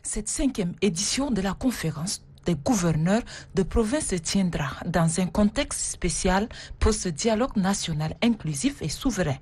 Cette 5e édition de la conférence des gouverneurs de province se tiendra dans un contexte spécial pour ce dialogue national inclusif et souverain.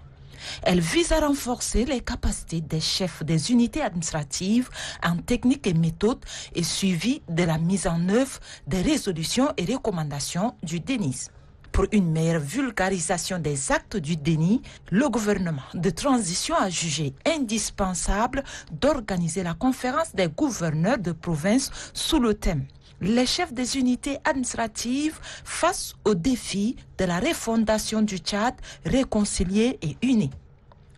Elle vise à renforcer les capacités des chefs des unités administratives en technique et méthode et suivi de la mise en œuvre des résolutions et recommandations du DENIS. Pour une meilleure vulgarisation des actes du déni, le gouvernement de transition a jugé indispensable d'organiser la conférence des gouverneurs de province sous le thème « Les chefs des unités administratives face aux défis de la refondation du Tchad réconcilié et uni ».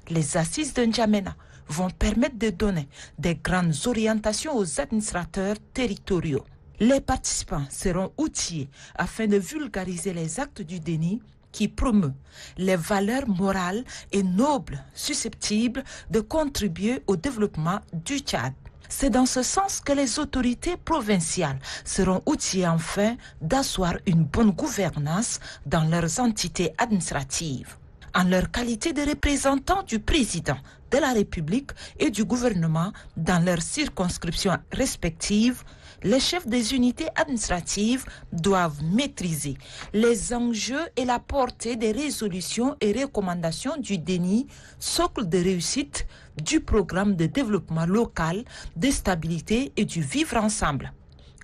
Les assises de N'Djamena vont permettre de donner des grandes orientations aux administrateurs territoriaux. Les participants seront outillés afin de vulgariser les actes du déni qui promeut les valeurs morales et nobles susceptibles de contribuer au développement du Tchad. C'est dans ce sens que les autorités provinciales seront outillées enfin d'asseoir une bonne gouvernance dans leurs entités administratives. En leur qualité de représentants du président de la République et du gouvernement dans leurs circonscriptions respectives, les chefs des unités administratives doivent maîtriser les enjeux et la portée des résolutions et recommandations du DENI, socle de réussite du programme de développement local, de stabilité et du vivre ensemble.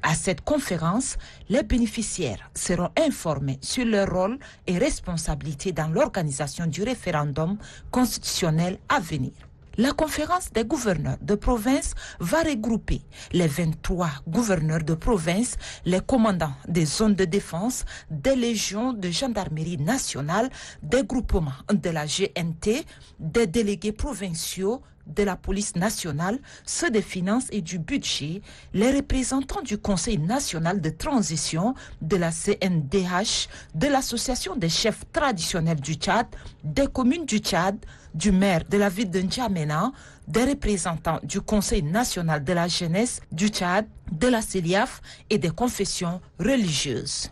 À cette conférence, les bénéficiaires seront informés sur leur rôle et responsabilités dans l'organisation du référendum constitutionnel à venir. La conférence des gouverneurs de province va regrouper les 23 gouverneurs de province, les commandants des zones de défense, des légions de gendarmerie nationale, des groupements de la GNT, des délégués provinciaux, de la police nationale, ceux des finances et du budget, les représentants du Conseil national de transition, de la CNDH, de l'association des chefs traditionnels du Tchad, des communes du Tchad, du maire de la ville de N'Djamena, des représentants du Conseil national de la jeunesse du Tchad, de la CELIAF et des confessions religieuses.